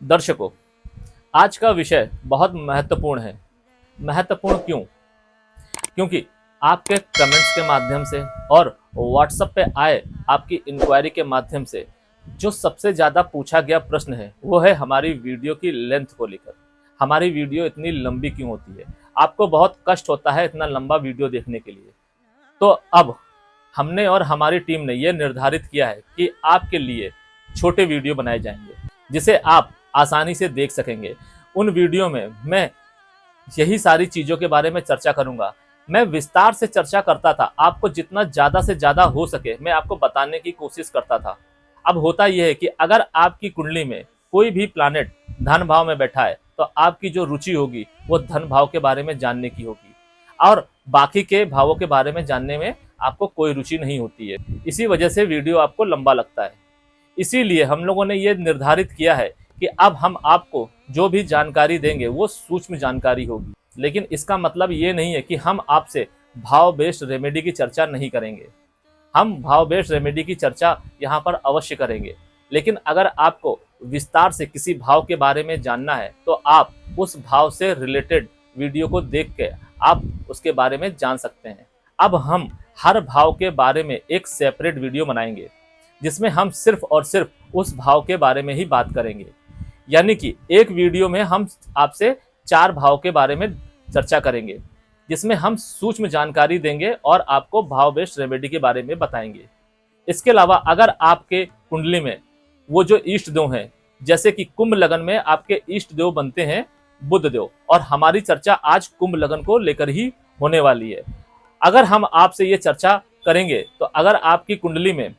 दर्शकों, आज का विषय बहुत महत्वपूर्ण है। महत्वपूर्ण क्यों? क्योंकि आपके कमेंट्स के माध्यम से और व्हाट्सएप पे आए आपकी इंक्वायरी के माध्यम से जो सबसे ज़्यादा पूछा गया प्रश्न है वो है हमारी वीडियो की लेंथ को लेकर। हमारी वीडियो इतनी लंबी क्यों होती है? आपको बहुत कष्ट होता है इतना लंबा वीडियो देखने के लिए। तो अब हमने और हमारी टीम ने ये निर्धारित किया है कि आपके लिए छोटे वीडियो बनाए जाएंगे जिसे आप आसानी से देख सकेंगे। उन वीडियो में मैं यही सारी चीज़ों के बारे में चर्चा करूंगा। मैं विस्तार से चर्चा करता था, आपको जितना ज़्यादा से ज़्यादा हो सके मैं आपको बताने की कोशिश करता था। अब होता यह है कि अगर आपकी कुंडली में कोई भी प्लैनेट धन भाव में बैठा है तो आपकी जो रुचि होगी वो धन भाव के बारे में जानने की होगी और बाकी के भावों के बारे में जानने में आपको कोई रुचि नहीं होती है। इसी वजह से वीडियो आपको लंबा लगता है। इसीलिए हम लोगों ने ये निर्धारित किया है कि अब हम आपको जो भी जानकारी देंगे वो सूक्ष्म जानकारी होगी। लेकिन इसका मतलब ये नहीं है कि हम आपसे भाव बेस्ड रेमेडी की चर्चा नहीं करेंगे। हम भाव बेस्ड रेमेडी की चर्चा यहाँ पर अवश्य करेंगे, लेकिन अगर आपको विस्तार से किसी भाव के बारे में जानना है तो आप उस भाव से रिलेटेड वीडियो को देख के आप उसके बारे में जान सकते हैं। अब हम हर भाव के बारे में एक सेपरेट वीडियो बनाएंगे जिसमें हम सिर्फ और सिर्फ उस भाव के बारे में ही बात करेंगे। यानी कि एक वीडियो में हम आपसे 4 भाव के बारे में चर्चा करेंगे जिसमें हम सूक्ष्म जानकारी देंगे और आपको भाव बेस्ड रेमेडी के बारे में बताएंगे। इसके अलावा अगर आपके कुंडली में वो जो इष्ट देव हैं, जैसे कि कुंभ लगन में आपके इष्ट देव बनते हैं बुध देव, और हमारी चर्चा आज कुंभ लगन को लेकर ही होने वाली है। अगर हम आपसे ये चर्चा करेंगे तो अगर आपकी कुंडली में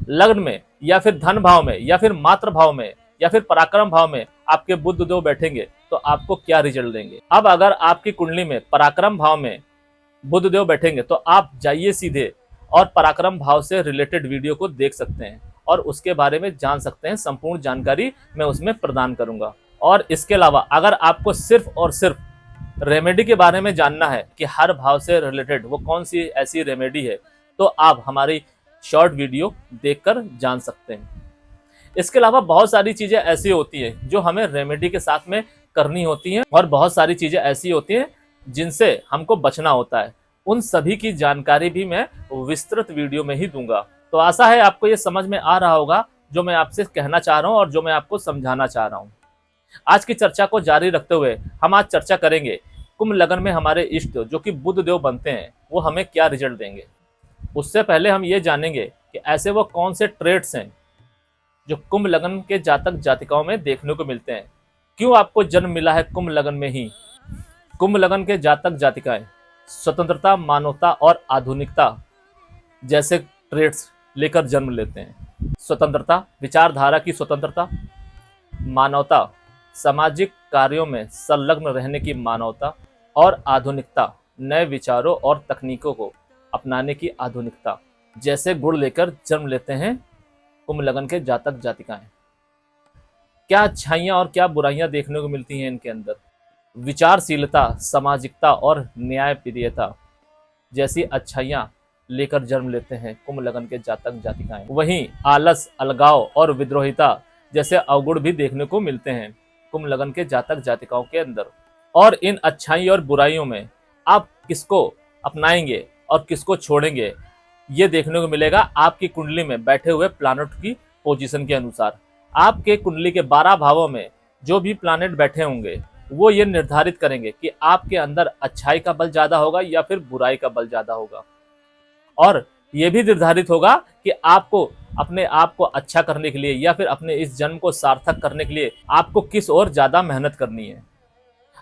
लग्न में या फिर धन भाव में या फिर मात्र भाव में या फिर पराक्रम भाव में आपके बुध देव बैठेंगे तो आपको क्या रिजल्ट देंगे। अब अगर आपकी कुंडली में पराक्रम भाव में बुध देव बैठेंगे तो आप जाइए सीधे और पराक्रम भाव से रिलेटेड वीडियो को देख सकते हैं और उसके बारे में जान सकते हैं। संपूर्ण जानकारी मैं उसमें प्रदान करूंगा। और इसके अलावा अगर आपको सिर्फ और सिर्फ रेमेडी के बारे में जानना है कि हर भाव से रिलेटेड वो कौन सी ऐसी रेमेडी है तो आप हमारी शॉर्ट वीडियो देखकर जान सकते हैं। इसके अलावा बहुत सारी चीजें ऐसी होती हैं जो हमें रेमेडी के साथ में करनी होती हैं और बहुत सारी चीजें ऐसी होती हैं जिनसे हमको बचना होता है। उन सभी की जानकारी भी मैं विस्तृत वीडियो में ही दूंगा। तो आशा है आपको ये समझ में आ रहा होगा जो मैं आपसे कहना चाह रहा हूँ और जो मैं आपको समझाना चाह रहा हूँ। आज की चर्चा को जारी रखते हुए हम आज चर्चा करेंगे कुंभ लगन में हमारे इष्ट जो कि बुध देव बनते हैं वो हमें क्या रिजल्ट देंगे। उससे पहले हम ये जानेंगे कि ऐसे वो कौन से ट्रेट्स हैं जो कुंभ लगन के जातक जातिकाओं में देखने को मिलते हैं। क्यों आपको जन्म मिला है कुंभ लगन में ही। कुंभ लगन के जातक जातिकाएं स्वतंत्रता, मानवता और आधुनिकता जैसे ट्रेट्स लेकर जन्म लेते हैं। स्वतंत्रता, विचारधारा की स्वतंत्रता, मानवता, सामाजिक कार्यों में संलग्न रहने की मानवता, और आधुनिकता, नए विचारों और तकनीकों को अपनाने की आधुनिकता जैसे गुण लेकर जन्म लेते हैं कुंभ लगन के जातक जातिकाएं। क्या अच्छाइयाँ और क्या बुराइयां देखने को मिलती हैं इनके अंदर। विचारशीलता, सामाजिकता और न्यायप्रियता जैसी अच्छाइयाँ लेकर जन्म लेते हैं कुंभ लगन के जातक जातिकाएं। वहीं आलस, अलगाव और विद्रोहिता जैसे अवगुण भी देखने को मिलते हैं कुंभ लगन के जातक जातिकाओं के अंदर। और इन अच्छाई और बुराइयों में आप किसको अपनाएंगे और किसको छोड़ेंगे ये देखने को मिलेगा आपकी कुंडली में बैठे हुए प्लैनेट की पोजीशन के अनुसार। आपके कुंडली के 12 भावों में जो भी प्लैनेट बैठे होंगे वो ये निर्धारित करेंगे कि आपके अंदर अच्छाई का बल ज्यादा होगा या फिर बुराई का बल ज्यादा होगा। और ये भी निर्धारित होगा कि आपको अपने आप को अच्छा करने के लिए या फिर अपने इस जन्म को सार्थक करने के लिए आपको किस ओर ज्यादा मेहनत करनी है।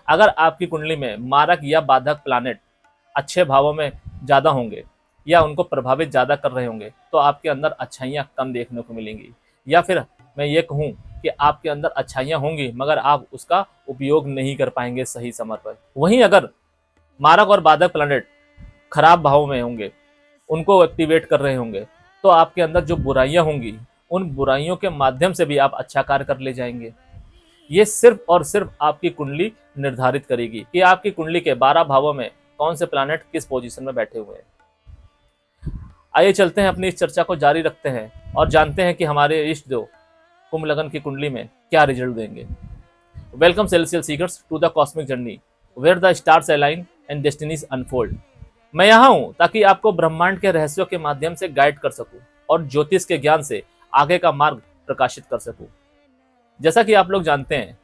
अगर आपकी कुंडली में मारक या बाधक प्लैनेट अच्छे भावों में ज्यादा होंगे या उनको प्रभावित ज्यादा कर रहे होंगे तो आपके अंदर अच्छाइयाँ कम देखने को मिलेंगी, या फिर मैं ये कहूँ कि आपके अंदर अच्छाइयाँ होंगी मगर आप उसका उपयोग नहीं कर पाएंगे सही समय पर। वहीं अगर मारक और बाधक प्लैनेट खराब भाव में होंगे, उनको एक्टिवेट कर रहे होंगे, तो आपके अंदर जो बुराइयां होंगी उन बुराइयों के माध्यम से भी आप अच्छा कार्य कर ले जाएंगे। ये सिर्फ और सिर्फ आपकी कुंडली निर्धारित करेगी कि आपकी कुंडली के 12 भावों में कौन से प्लैनेट किस पोजीशन में बैठे हुए हैं। आइए चलते हैं, अपनी इस चर्चा को जारी रखते हैं और जानते हैं कि हमारे इष्ट देव कुंभ लगन की कुंडली में क्या रिजल्ट देंगे। Welcome celestial seekers to the cosmic journey where the stars align and destinies unfold. मैं यहाँ हूँ ताकि आपको ब्रह्मांड के रहस्यों के माध्यम से गाइड कर सकूं और ज्योतिष के ज्ञान से आगे का मार्ग प्रकाशित कर सकूं। जैसा कि आप लोग जानते हैं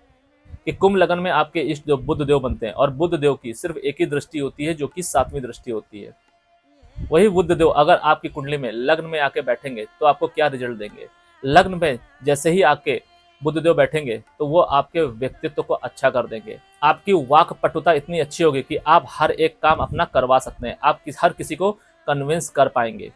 कि कुंभ लगन में आपके इष्ट देव बुध देव बनते हैं और बुध देव की सिर्फ एक ही दृष्टि होती है जो कि 7वीं दृष्टि होती है। वही बुध देव अगर आपकी कुंडली में लग्न में आके बैठेंगे तो आपको क्या रिजल्ट देंगे। लग्न में जैसे ही आके बुध देव बैठेंगे तो वो आपके व्यक्तित्व को अच्छा कर देंगे। आपकी वाक पटुता इतनी अच्छी होगी कि आप हर एक काम अपना करवा सकते हैं। आप हर किसी को कन्विंस कर पाएंगे।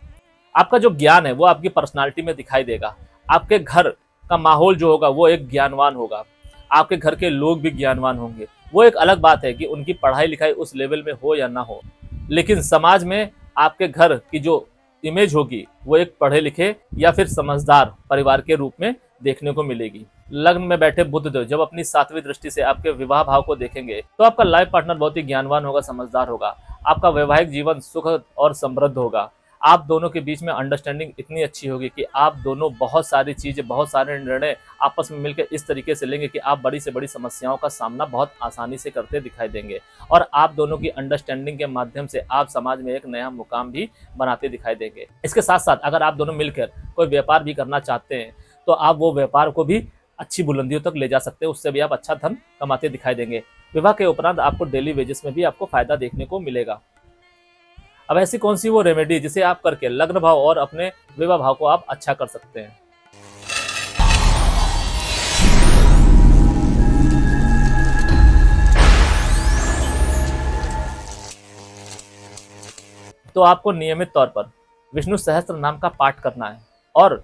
आपका जो ज्ञान है वो आपकी पर्सनालिटी में दिखाई देगा। आपके घर का माहौल जो होगा वो एक ज्ञानवान होगा। आपके घर के लोग भी ज्ञानवान होंगे। वो एक अलग बात है कि उनकी पढ़ाई लिखाई उस लेवल में हो या ना हो, लेकिन समाज में आपके घर की जो इमेज होगी वो एक पढ़े लिखे या फिर समझदार परिवार के रूप में देखने को मिलेगी। लग्न में बैठे बुध देव जब अपनी 7वीं दृष्टि से आपके विवाह भाव को देखेंगे तो आपका लाइफ पार्टनर बहुत ही ज्ञानवान होगा, समझदार होगा। आपका वैवाहिक जीवन सुखद और समृद्ध होगा। आप दोनों के बीच में अंडरस्टैंडिंग इतनी अच्छी होगी कि आप दोनों बहुत सारी चीजें, बहुत सारे निर्णय आपस में मिलकर इस तरीके से लेंगे कि आप बड़ी से बड़ी समस्याओं का सामना बहुत आसानी से करते दिखाई देंगे। और आप दोनों की अंडरस्टैंडिंग के माध्यम से आप समाज में एक नया मुकाम भी बनाते दिखाई देंगे। इसके साथ साथ अगर आप दोनों मिलकर कोई व्यापार भी करना चाहते हैं तो आप वो व्यापार को भी अच्छी बुलंदियों तक ले जा सकते हैं। उससे भी आप अच्छा धन कमाते दिखाई देंगे। विवाह के उपरांत आपको डेली वेजेस में भी आपको फायदा देखने को मिलेगा। अब ऐसी कौन सी वो रेमेडी जिसे आप करके लग्न भाव और अपने विवाह भाव को आप अच्छा कर सकते हैं। तो आपको नियमित तौर पर विष्णु सहस्त्र नाम का पाठ करना है और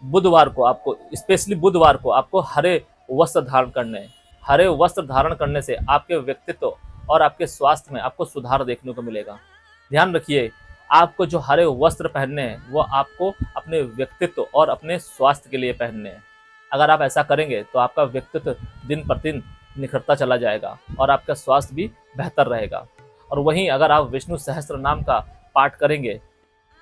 बुधवार को आपको, स्पेशली बुधवार को आपको हरे वस्त्र धारण करने हैं। हरे वस्त्र धारण करने से आपके व्यक्तित्व और आपके स्वास्थ्य में आपको सुधार देखने को मिलेगा। ध्यान रखिए, आपको जो हरे वस्त्र पहनने हैं वो आपको अपने व्यक्तित्व और अपने स्वास्थ्य के लिए पहनने हैं। अगर आप ऐसा करेंगे तो आपका व्यक्तित्व दिन प्रतिदिन निखरता चला जाएगा और आपका स्वास्थ्य भी बेहतर रहेगा। और वहीं अगर आप विष्णु सहस्त्र नाम का पाठ करेंगे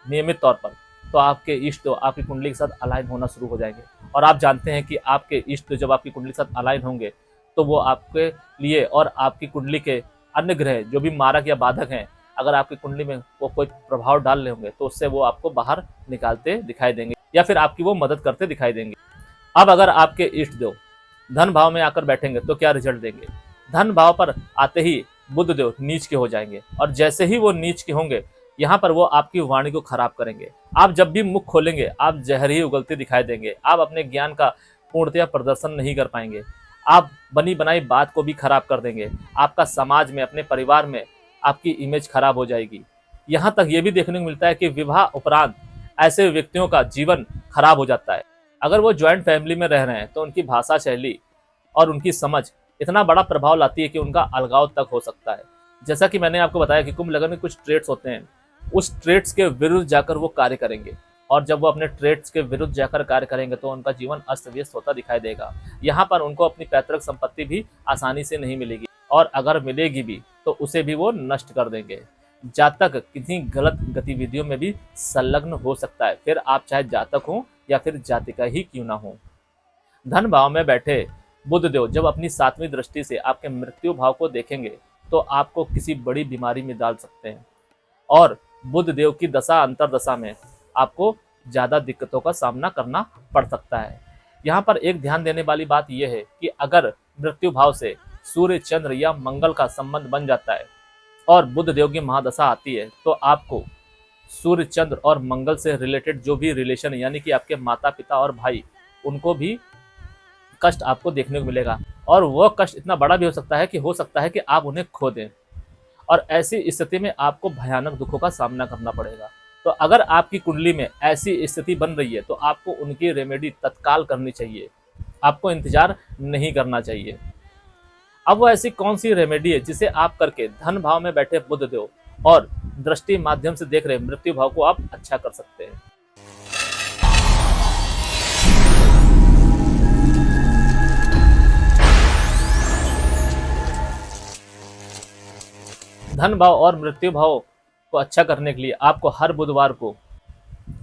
नियमित तौर पर तो आपके इष्ट आपकी कुंडली के साथ अलाइन होना शुरू हो जाएंगे। और आप जानते हैं कि आपके इष्ट जब आपकी कुंडली के साथ अलाइन होंगे तो वो आपके लिए और आपकी कुंडली के अन्य ग्रह जो भी मारक या बाधक हैं, अगर आपकी कुंडली में वो कोई प्रभाव डाल रहे होंगे तो उससे वो आपको बाहर निकालते दिखाई देंगे या फिर आपकी वो मदद करते दिखाई देंगे। अब अगर आपके इष्ट देव धन भाव में आकर बैठेंगे तो क्या रिजल्ट देंगे। धन भाव पर आते ही बुध देव नीच के हो जाएंगे और जैसे ही वो नीच के होंगे यहाँ पर वो आपकी वाणी को खराब करेंगे। आप जब भी मुख खोलेंगे आप जहर ही उगलते दिखाई देंगे। आप अपने ज्ञान का पूर्णतया प्रदर्शन नहीं कर पाएंगे। आप बनी बनाई बात को भी खराब कर देंगे। आपका समाज में, अपने परिवार में आपकी इमेज खराब हो जाएगी। यहाँ तक ये भी देखने को मिलता है कि विवाह उपरांत ऐसे व्यक्तियों का जीवन खराब हो जाता है। अगर वो ज्वाइंट फैमिली में रह रहे हैं तो उनकी भाषा शैली और उनकी समझ इतना बड़ा प्रभाव लाती है कि उनका अलगाव तक हो सकता है। जैसा कि मैंने आपको बताया कि कुंभ लगन में कुछ ट्रेड्स होते हैं, उस ट्रेड्स के विरुद्ध जाकर वो कार्य करेंगे और जब वो अपने ट्रेड्स के विरुद्ध जाकर कार्य करेंगे तो उनका जीवन अस्त व्यस्त होता दिखाई देगा। यहाँ पर उनको अपनी पैतृक संपत्ति भी आसानी से नहीं मिलेगी और अगर मिलेगी भी तो उसे भी वो नष्ट कर देंगे। जातक किसी गलत गतिविधियों में भी संलग्न हो सकता है, फिर आप चाहे जातक हो या फिर जातिका ही क्यों ना हो। धन भाव में बैठे बुध देव जब अपनी 7वीं दृष्टि से आपके मृत्यु भाव को देखेंगे तो आपको किसी बड़ी बीमारी में डाल सकते हैं और बुध देव की दशा अंतरदशा में आपको ज्यादा दिक्कतों का सामना करना पड़ सकता है। यहाँ पर एक ध्यान देने वाली बात यह है कि अगर मृत्यु भाव से सूर्य, चंद्र या मंगल का संबंध बन जाता है और बुध देव की महादशा आती है तो आपको सूर्य, चंद्र और मंगल से रिलेटेड जो भी रिलेशन है, यानी कि आपके माता पिता और भाई, उनको भी कष्ट आपको देखने को मिलेगा और वह कष्ट इतना बड़ा भी हो सकता है कि आप उन्हें खो दें और ऐसी स्थिति में आपको भयानक दुखों का सामना करना पड़ेगा। तो अगर आपकी कुंडली में ऐसी स्थिति बन रही है तो आपको उनकी रेमेडी तत्काल करनी चाहिए, आपको इंतजार नहीं करना चाहिए। अब वो ऐसी कौन सी रेमेडी है जिसे आप करके धन भाव में बैठे बुध देव और दृष्टि माध्यम से देख रहे मृत्यु भाव को आप अच्छा कर सकते हैं। धन भाव और मृत्यु भाव को अच्छा करने के लिए आपको हर बुधवार को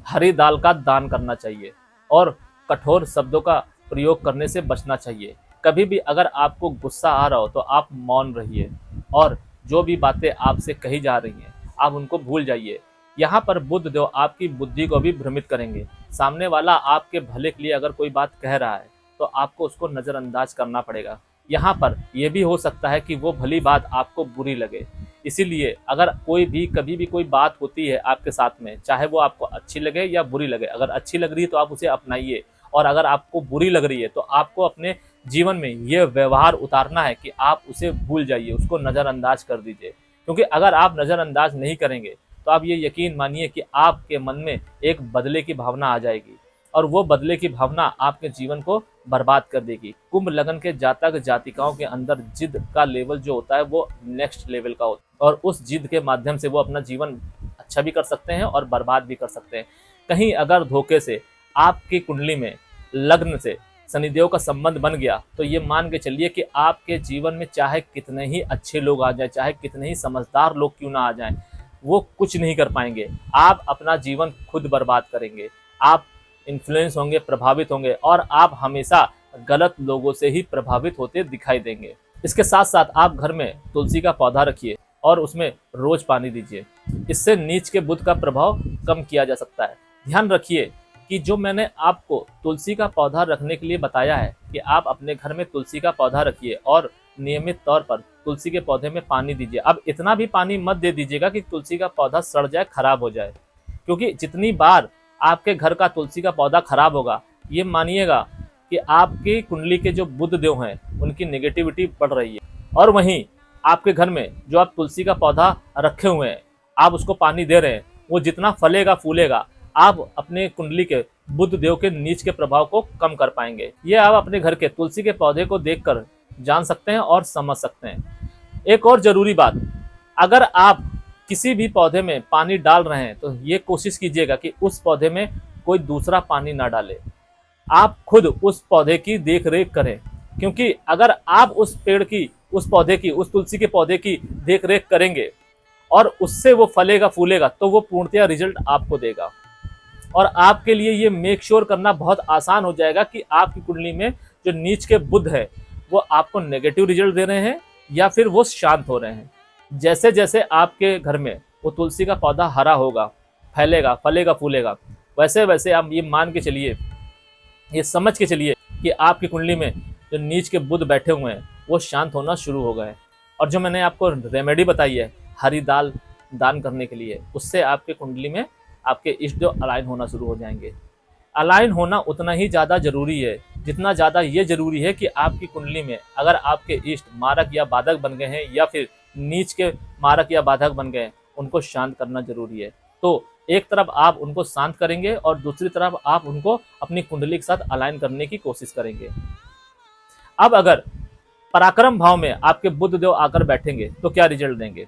हरी दाल का दान करना चाहिए और कठोर शब्दों का प्रयोग करने से बचना चाहिए। कभी भी अगर आपको गुस्सा आ रहा हो तो आप मौन रहिए और जो भी बातें आपसे कही जा रही हैं आप उनको भूल जाइए। यहाँ पर बुध देव आपकी बुद्धि को भी भ्रमित करेंगे। सामने वाला आपके भले के लिए अगर कोई बात कह रहा है तो आपको उसको नज़रअंदाज करना पड़ेगा। यहाँ पर यह भी हो सकता है कि वो भली बात आपको बुरी लगे। इसीलिए अगर कोई भी कभी भी कोई बात होती है आपके साथ में, चाहे वो आपको अच्छी लगे या बुरी लगे, अगर अच्छी लग रही है तो आप उसे अपनाइए और अगर आपको बुरी लग रही है तो आपको अपने जीवन में ये व्यवहार उतारना है कि आप उसे भूल जाइए, उसको नज़रअंदाज कर दीजिए। क्योंकि अगर आप नज़रअंदाज नहीं करेंगे तो आप ये यकीन मानिए कि आपके मन में एक बदले की भावना आ जाएगी और वो बदले की भावना आपके जीवन को बर्बाद कर देगी। कुंभ लगन के जातक जातिकाओं के अंदर जिद का लेवल जो होता है वो नेक्स्ट लेवल का होता है और उस जिद के माध्यम से वो अपना जीवन अच्छा भी कर सकते हैं और बर्बाद भी कर सकते हैं। कहीं अगर धोखे से आपकी कुंडली में लग्न से शनिदेव का संबंध बन गया तो ये मान के चलिए कि आपके जीवन में चाहे कितने ही अच्छे लोग आ जाए, चाहे कितने ही समझदार लोग क्यों ना आ जाएं, वो कुछ नहीं कर पाएंगे। आप अपना जीवन खुद बर्बाद करेंगे। आप इन्फ्लुएंस होंगे, प्रभावित होंगे और आप हमेशा गलत लोगों से ही प्रभावित होते दिखाई देंगे। इसके साथ साथ आप घर में तुलसी का पौधा रखिए और उसमें रोज पानी दीजिए। इससे नीच के बुध का प्रभाव कम किया जा सकता है। ध्यान रखिए कि जो मैंने आपको तुलसी का पौधा रखने के लिए बताया है कि आप अपने घर में तुलसी का पौधा रखिए और नियमित तौर पर तुलसी के पौधे में पानी दीजिए। अब इतना भी पानी मत दे दीजिएगा कि तुलसी का पौधा सड़ जाए, खराब हो जाए, क्योंकि जितनी बार आपके घर का तुलसी का पौधा खराब होगा, ये मानिएगा कि आपकी कुंडली के जो बुध देव हैं उनकी नेगेटिविटी बढ़ रही है। और वहीं आपके घर में जो आप तुलसी का पौधा रखे हुए हैं, आप उसको पानी दे रहे हैं, वो जितना फलेगा फूलेगा, आप अपने कुंडली के बुध देव के नीच के प्रभाव को कम कर पाएंगे। ये आप अपने घर के तुलसी के पौधे को देखकर जान सकते हैं और समझ सकते हैं। एक और जरूरी बात, अगर आप किसी भी पौधे में पानी डाल रहे हैं तो ये कोशिश कीजिएगा कि उस पौधे में कोई दूसरा पानी ना डाले। आप खुद उस पौधे की देख रेख करें, क्योंकि अगर आप उस पेड़ की, उस पौधे की, उस तुलसी के पौधे की देख रेख करेंगे और उससे वो फलेगा फूलेगा तो वो पूर्णतया रिजल्ट आपको देगा। और आपके लिए ये मेक श्योर करना बहुत आसान हो जाएगा कि आपकी कुंडली में जो नीच के बुध है वो आपको नेगेटिव रिजल्ट दे रहे हैं या फिर वो शांत हो रहे हैं। जैसे जैसे आपके घर में वो तुलसी का पौधा हरा होगा, फैलेगा, फलेगा, फूलेगा, वैसे वैसे आप ये मान के चलिए, ये समझ के चलिए कि आपकी कुंडली में जो नीच के बुध बैठे हुए हैं वो शांत होना शुरू हो गए। और जो मैंने आपको रेमेडी बताई है हरी दाल दान करने के लिए, उससे आपके कुंडली में आपके इष्ट देव अलाइन होना शुरू हो जाएंगे। अलाइन होना उतना ही ज़्यादा जरूरी है जितना ज़्यादा ये जरूरी है कि आपकी कुंडली में अगर आपके इष्ट मारक या बाधक बन गए हैं या फिर नीच के मारक या बाधक बन गए हैं, उनको शांत करना जरूरी है। तो एक तरफ आप उनको शांत करेंगे और दूसरी तरफ आप उनको अपनी कुंडली के साथ अलाइन करने की कोशिश करेंगे। अब अगर पराक्रम भाव में आपके बुध देव आकर बैठेंगे तो क्या रिजल्ट देंगे?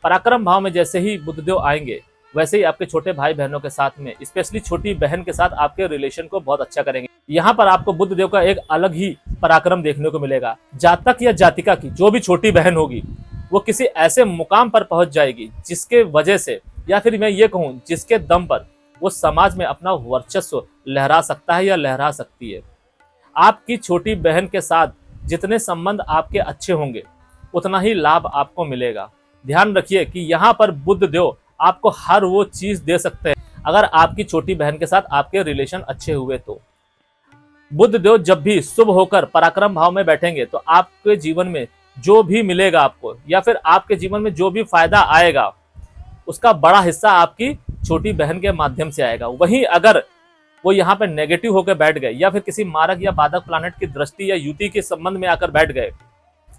पराक्रम भाव में जैसे ही बुध देव आएंगे वैसे ही आपके छोटे भाई बहनों के साथ में, स्पेशली छोटी बहन के साथ आपके रिलेशन को बहुत अच्छा करेंगे। यहाँ पर आपको बुध देव का एक अलग ही पराक्रम देखने को मिलेगा। जातक या जातिका की जो भी छोटी बहन होगी वो किसी ऐसे मुकाम पर पहुंच जाएगी जिसके वजह से, या फिर मैं ये कहूँ जिसके दम पर वो समाज में अपना वर्चस्व लहरा सकता है या लहरा सकती है। आपकी छोटी बहन के साथ जितने संबंध आपके अच्छे होंगे उतना ही लाभ आपको मिलेगा। ध्यान रखिए कि यहाँ पर बुध देव आपको हर वो चीज दे सकते हैं अगर आपकी छोटी बहन के साथ आपके रिलेशन अच्छे हुए तो। बुध देव जब भी शुभ होकर पराक्रम भाव में बैठेंगे तो आपके जीवन में जो भी मिलेगा आपको, या फिर आपके जीवन में जो भी फायदा आएगा, उसका बड़ा हिस्सा आपकी छोटी बहन के माध्यम से आएगा। वहीं अगर वो यहाँ पे नेगेटिव होकर बैठ गए या फिर किसी मारक या बाधक प्लानेट की दृष्टि या युति के संबंध में आकर बैठ गए,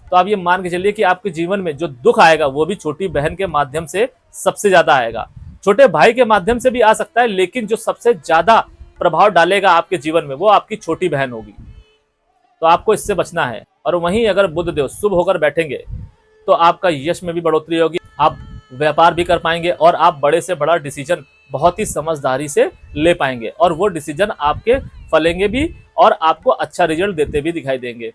तो आप ये मान के चलिए कि आपके जीवन में जो दुख आएगा वो भी छोटी बहन के माध्यम से सबसे ज्यादा आएगा। छोटे भाई के माध्यम से भी आ सकता है, लेकिन जो सबसे ज्यादा प्रभाव डालेगा आपके जीवन में वो आपकी छोटी बहन होगी। तो आपको इससे बचना है। और वहीं अगर बुध देव शुभ होकर बैठेंगे तो आपका यश में भी बढ़ोतरी होगी, आप व्यापार भी कर पाएंगे और आप बड़े से बड़ा डिसीजन बहुत ही समझदारी से ले पाएंगे और वो डिसीजन आपके फलेंगे भी और आपको अच्छा रिजल्ट देते भी दिखाई देंगे।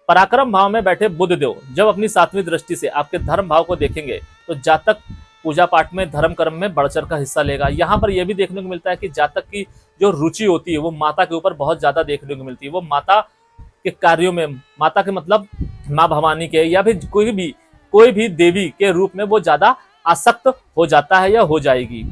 पराक्रम भाव में बैठे बुध देव जब अपनी 7वीं दृष्टि से आपके धर्म भाव को देखेंगे तो जातक पूजा पाठ में, धर्म कर्म में बढ़ चढ़ कर हिस्सा लेगा। यहाँ पर यह भी देखने को मिलता है कि जातक की जो रुचि होती है वो माता के ऊपर बहुत ज्यादा देखने को मिलती है। वो माता के कार्यों में, माता के मतलब माँ भवानी के या फिर कोई भी देवी के रूप में वो ज्यादा आसक्त हो जाता है या हो जाएगी।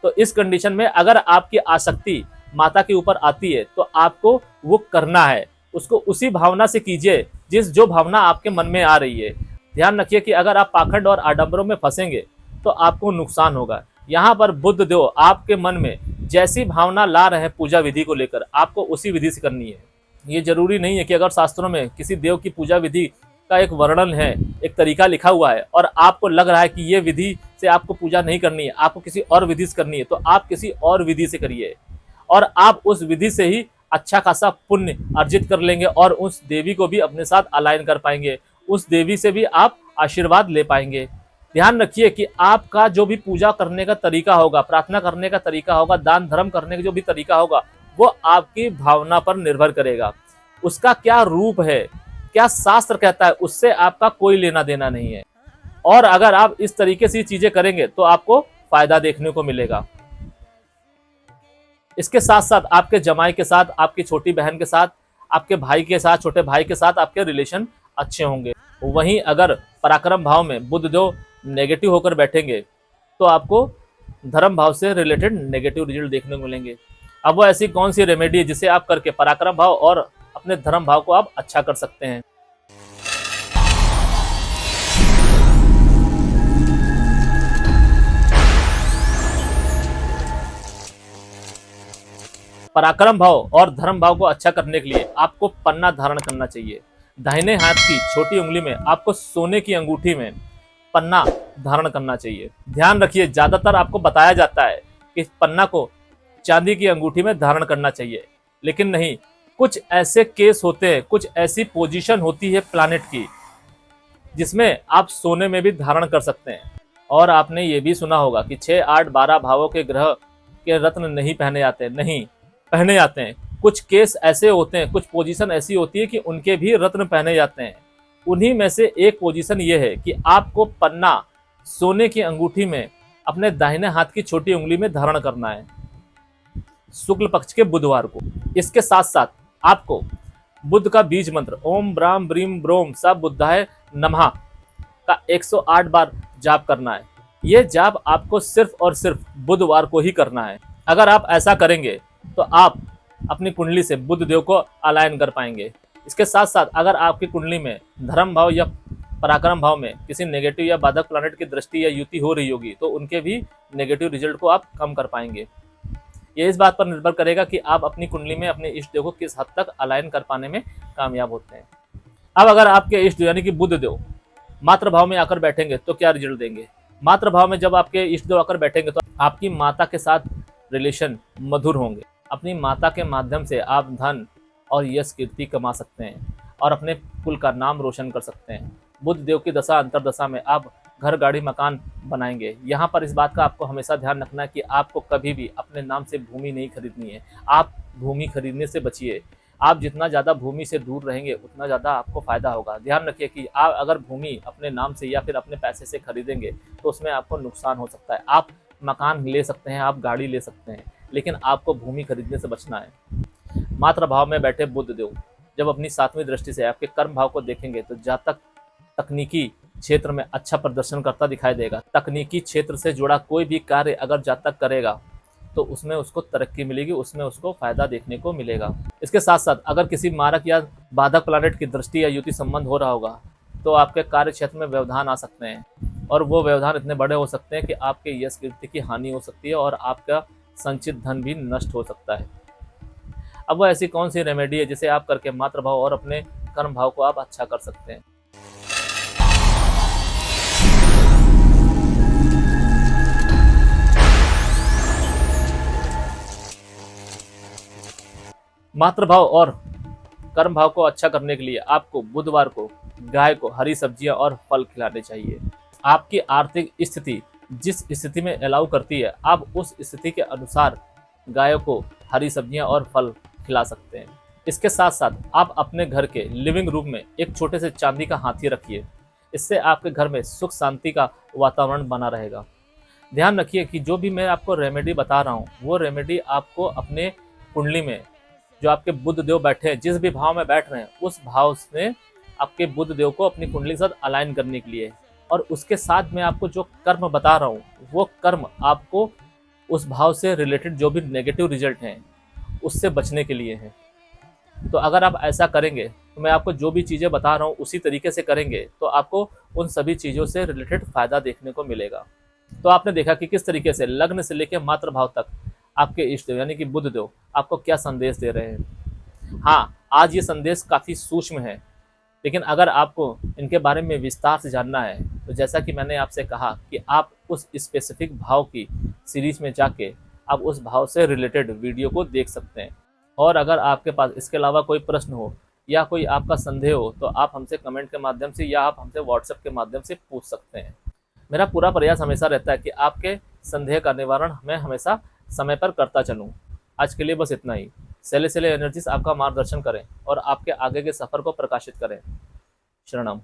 तो इस कंडीशन में अगर आपकी आसक्ति माता के ऊपर आती है तो आपको वो करना है, उसको उसी भावना से कीजिए जो भावना आपके मन में आ रही है। ध्यान रखिए कि अगर आप पाखंड और आडंबरों में फंसेंगे तो आपको नुकसान होगा। यहाँ पर बुद्ध देव आपके मन में जैसी भावना ला रहे हैं पूजा विधि को लेकर, आपको उसी विधि से करनी है। ये जरूरी नहीं है कि अगर शास्त्रों में किसी देव की पूजा विधि का एक वर्णन है, एक तरीका लिखा हुआ है और आपको लग रहा है कि ये विधि से आपको पूजा नहीं करनी है, आपको किसी और विधि से करनी है, तो आप किसी और विधि से करिए और आप उस विधि से ही अच्छा खासा पुण्य अर्जित कर लेंगे और उस देवी को भी अपने साथ अलाइन कर पाएंगे, उस देवी से भी आप आशीर्वाद ले पाएंगे। ध्यान रखिए कि आपका जो भी पूजा करने का तरीका होगा, प्रार्थना करने का तरीका होगा, दान धर्म करने का जो भी तरीका होगा, वो आपकी भावना पर निर्भर करेगा। उसका क्या रूप है, क्या शास्त्र कहता है, उससे आपका कोई लेना देना नहीं है। और अगर आप इस तरीके से चीजें करेंगे तो आपको फायदा देखने को मिलेगा। इसके साथ साथ आपके जमाई के साथ, आपकी छोटी बहन के साथ, आपके भाई के साथ, छोटे भाई के साथ आपके रिलेशन अच्छे होंगे। वहीं अगर पराक्रम भाव में बुध देव नेगेटिव होकर बैठेंगे तो आपको धर्म भाव से रिलेटेड नेगेटिव रिजल्ट देखने को मिलेंगे। अब वो ऐसी कौन सी रेमेडी है जिसे आप करके पराक्रम भाव और अपने धर्म भाव को आप अच्छा कर सकते हैं। पराक्रम भाव और धर्म भाव को अच्छा करने के लिए आपको पन्ना धारण करना चाहिए। दाहिने हाथ की छोटी उंगली में आपको सोने की अंगूठी में पन्ना धारण करना चाहिए। ध्यान रखिए, ज्यादातर आपको बताया जाता है कि पन्ना को चांदी की अंगूठी में धारण करना चाहिए, लेकिन नहीं, कुछ ऐसे केस होते हैं, कुछ ऐसी पोजीशन होती है प्लैनेट की जिसमें आप सोने में भी धारण कर सकते हैं। और आपने ये भी सुना होगा कि 6, 8, 12 भावों के ग्रह के रत्न नहीं पहने जाते, नहीं पहने जाते हैं। कुछ केस ऐसे होते हैं, कुछ पोजीशन ऐसी होती है कि उनके भी रत्न पहने जाते हैं। उन्हीं में से एक पोजीशन ये है कि आपको पन्ना सोने की अंगूठी में अपने दाहिने हाथ की छोटी उंगली में धारण करना है शुक्ल पक्ष के बुधवार को। इसके साथ साथ आपको बुद्ध का बीज मंत्र ओम ब्राम ब्रीम ब्रोम स बुद्धाय नमः का 108 बार जाप करना है। यह जाप आपको सिर्फ और सिर्फ बुधवार को ही करना है। अगर आप ऐसा करेंगे तो आप अपनी कुंडली से बुध देव को अलाइन कर पाएंगे। इसके साथ साथ अगर आपकी कुंडली में धर्म भाव या पराक्रम भाव में किसी नेगेटिव या बाधक प्लैनेट की दृष्टि या युति हो रही होगी तो उनके भी नेगेटिव रिजल्ट को आप कम कर पाएंगे। ये इस बात पर निर्भर करेगा कि आप अपनी कुंडली में अपने इष्ट देव को किस हद तक अलाइन कर पाने में कामयाब होते हैं। अब अगर आपके इष्ट देव यानी कि बुध देव मातृ भाव में आकर बैठेंगे तो क्या रिजल्ट देंगे। मातृ भाव में जब आपके इष्ट देव आकर बैठेंगे तो आपकी माता के साथ रिलेशन मधुर होंगे। अपनी माता के माध्यम से आप धन और यश कीर्ति कमा सकते हैं और अपने कुल का नाम रोशन कर सकते हैं। बुध देव की दशा अंतरदशा में आप घर, गाड़ी, मकान बनाएंगे। यहाँ पर इस बात का आपको हमेशा ध्यान रखना है कि आपको कभी भी अपने नाम से भूमि नहीं खरीदनी है। आप भूमि खरीदने से बचिए। आप जितना ज़्यादा भूमि से दूर रहेंगे उतना ज़्यादा आपको फायदा होगा। ध्यान रखिए कि आप अगर भूमि अपने नाम से या फिर अपने पैसे से खरीदेंगे तो उसमें आपको नुकसान हो सकता है। आप मकान ले सकते हैं, आप गाड़ी ले सकते हैं, लेकिन आपको भूमि खरीदने से बचना है। मातृ भाव में बैठे बुध देव जब अपनी 7वीं दृष्टि से आपके कर्म भाव को देखेंगे तो जातक तकनीकी क्षेत्र में अच्छा प्रदर्शन करता दिखाई देगा। तकनीकी क्षेत्र से जुड़ा कोई भी कार्य अगर जातक करेगा तो उसमें उसको तरक्की मिलेगी, उसमें उसको फायदा देखने को मिलेगा। इसके साथ साथ अगर किसी मारक या बाधक प्लैनेट की दृष्टि या युति संबंध हो रहा होगा तो आपके कार्य क्षेत्र में व्यवधान आ सकते हैं और वो व्यवधान इतने बड़े हो सकते हैं कि आपके यश कीर्ति की हानि हो सकती है और आपका संचित धन भी नष्ट हो सकता है। अब वो ऐसी कौन सी रेमेडी है जिसे आप करके मातृ भाव और अपने कर्म भाव को आप अच्छा कर सकते हैं। मातृभाव और कर्म भाव को अच्छा करने के लिए आपको बुधवार को गाय को हरी सब्जियां और फल खिलाने चाहिए। आपकी आर्थिक स्थिति जिस स्थिति में अलाउ करती है आप उस स्थिति के अनुसार गायों को हरी सब्जियां और फल खिला सकते हैं। इसके साथ साथ आप अपने घर के लिविंग रूम में एक छोटे से चांदी का हाथी रखिए। इससे आपके घर में सुख शांति का वातावरण बना रहेगा। ध्यान रखिए कि जो भी मैं आपको रेमेडी बता रहा हूँ वो रेमेडी आपको अपने कुंडली में जो आपके बुध देव बैठे हैं, जिस भी भाव में बैठ रहे हैं उस भाव से आपके बुध देव को अपनी कुंडली के साथ अलाइन करने के लिए, और उसके साथ मैं आपको जो कर्म बता रहा हूँ वो कर्म आपको उस भाव से रिलेटेड जो भी नेगेटिव रिजल्ट हैं उससे बचने के लिए है। तो अगर आप ऐसा करेंगे तो मैं आपको जो भी चीज़ें बता रहा हूँ उसी तरीके से करेंगे तो आपको उन सभी चीज़ों से रिलेटेड फायदा देखने को मिलेगा। तो आपने देखा कि किस तरीके से लग्न से लेकर मात्र भाव तक आपके इष्ट देव यानी कि बुध देव आपको क्या संदेश दे रहे हैं। हाँ, आज ये संदेश काफ़ी सूक्ष्म है, लेकिन अगर आपको इनके बारे में विस्तार से जानना है तो जैसा कि मैंने आपसे कहा कि आप उस स्पेसिफिक भाव की सीरीज में जाके आप उस भाव से रिलेटेड वीडियो को देख सकते हैं। और अगर आपके पास इसके अलावा कोई प्रश्न हो या कोई आपका संदेह हो तो आप हमसे कमेंट के माध्यम से या आप हमसे व्हाट्सएप के माध्यम से पूछ सकते हैं। मेरा पूरा प्रयास हमेशा रहता है कि आपके संदेह का निवारण मैं हमेशा समय पर करता चलूँ। आज के लिए बस इतना ही। सेले सेले एनर्जीज आपका मार्गदर्शन करें और आपके आगे के सफ़र को प्रकाशित करें। शरणम।